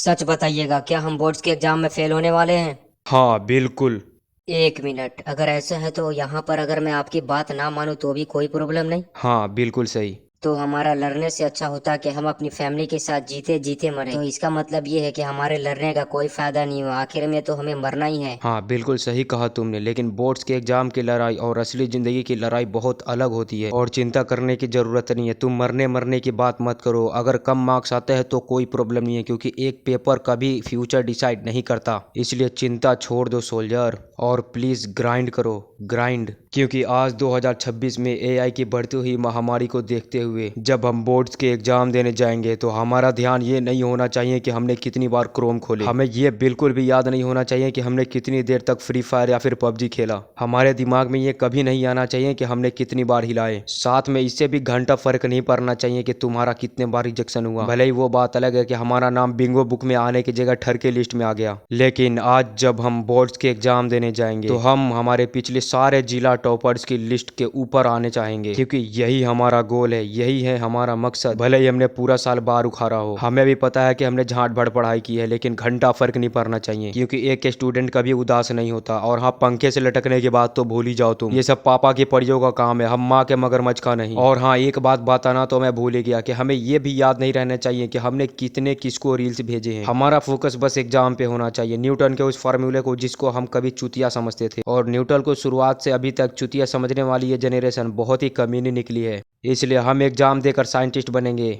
सच बताइएगा, क्या हम बोर्ड्स के एग्जाम में फेल होने वाले हैं? हाँ बिल्कुल। एक मिनट, अगर ऐसा है तो यहाँ पर अगर मैं आपकी बात ना मानूं तो भी कोई प्रॉब्लम नहीं। हाँ बिल्कुल सही। तो हमारा लड़ने से अच्छा होता कि हम अपनी फैमिली के साथ जीते जीते मरे। तो इसका मतलब ये है कि हमारे लड़ने का कोई फायदा नहीं हुआ, आखिर में तो हमें मरना ही है। हाँ बिल्कुल सही कहा तुमने, लेकिन बोर्ड्स के एग्जाम की लड़ाई और असली जिंदगी की लड़ाई बहुत अलग होती है और चिंता करने की जरूरत नहीं है। तुम मरने मरने की बात मत करो। अगर कम मार्क्स आते हैं तो कोई प्रॉब्लम नहीं है, क्योंकि एक पेपर कभी फ्यूचर डिसाइड नहीं करता। इसलिए चिंता छोड़ दो सोल्जर, और प्लीज ग्राइंड करो, ग्राइंड। क्योंकि आज 2026 में एआई की बढ़ती हुई महामारी को देखते हुए जब हम बोर्ड्स के एग्जाम देने जाएंगे तो हमारा ध्यान ये नहीं होना चाहिए कि हमने कितनी बार क्रोम खोले। हमें ये बिल्कुल भी याद नहीं होना चाहिए कि हमने कितनी देर तक फ्री फायर या फिर पबजी खेला। हमारे दिमाग में ये कभी नहीं आना चाहिए कि हमने कितनी बार हिलाए। साथ में इससे भी घंटा फर्क नहीं पड़ना चाहिए कि तुम्हारा कितने बार रिजेक्शन हुआ। भले ही वो बात अलग है कि हमारा नाम बिंगो बुक में आने की जगह ठर के लिस्ट में आ गया, लेकिन आज जब हम बोर्ड्स के एग्जाम देने जाएंगे तो हम हमारे पिछले सारे जिला टॉपर्स की लिस्ट के ऊपर आने चाहेंगे, क्योंकि यही हमारा गोल है, यही है हमारा मकसद। भले ही हमने पूरा साल बार उखाड़ा हो, हमें भी पता है कि हमने झाट भड़ पढ़ाई की है, लेकिन घंटा फर्क नहीं पड़ना चाहिए, क्योंकि एक स्टूडेंट कभी उदास नहीं होता। और हाँ, पंखे से लटकने की बात तो भूल ही जाओ तुम, ये सब पापा की पड़ियों का काम है, हम माँ के मगरमच्छ का नहीं। और हाँ, एक बात बताना तो मैं भूल ही गया कि हमें ये भी याद नहीं रहना चाहिए कि हमने कितने किसको रील्स भेजे हैं। हमारा फोकस बस एग्जाम पे होना चाहिए, न्यूटन के उस फार्मूले को जिसको हम कभी चुतिया समझते थे। और न्यूटन को शुरुआत से अभी तक चुतिया समझने वाली ये जनरेशन बहुत ही कमीनी निकली है। इसलिए हम एग्जाम देकर साइंटिस्ट बनेंगे,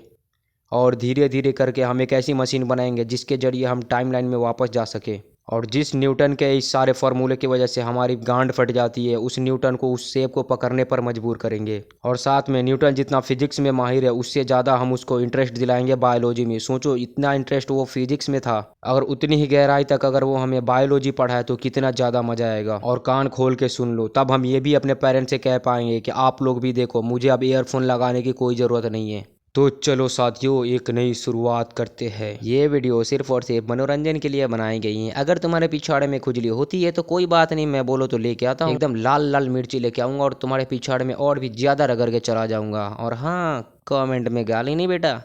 और धीरे धीरे करके हम एक ऐसी मशीन बनाएंगे जिसके जरिए हम टाइमलाइन में वापस जा सके। और जिस न्यूटन के इस सारे फार्मूले की वजह से हमारी गांड फट जाती है, उस न्यूटन को उस सेब को पकड़ने पर मजबूर करेंगे। और साथ में न्यूटन जितना फिजिक्स में माहिर है, उससे ज़्यादा हम उसको इंटरेस्ट दिलाएंगे बायोलॉजी में। सोचो, इतना इंटरेस्ट वो फिजिक्स में था, अगर उतनी ही गहराई तक अगर वो हमें बायोलॉजी पढ़ाए तो कितना ज़्यादा मजा आएगा। और कान खोल के सुन लो, तब हम ये भी अपने पेरेंट्स से कह पाएंगे कि आप लोग भी देखो, मुझे अब ईयरफोन लगाने की कोई ज़रूरत नहीं है। तो चलो साथियों, एक नई शुरुआत करते हैं। ये वीडियो सिर्फ और सिर्फ मनोरंजन के लिए बनाई गई है। अगर तुम्हारे पिछाड़े में खुजली होती है तो कोई बात नहीं, मैं बोलो तो लेके आता हूँ, एकदम लाल लाल मिर्ची लेके आऊंगा और तुम्हारे पिछाड़े में और भी ज्यादा रगड़ के चला जाऊंगा। और हाँ, कमेंट में गाली नहीं बेटा।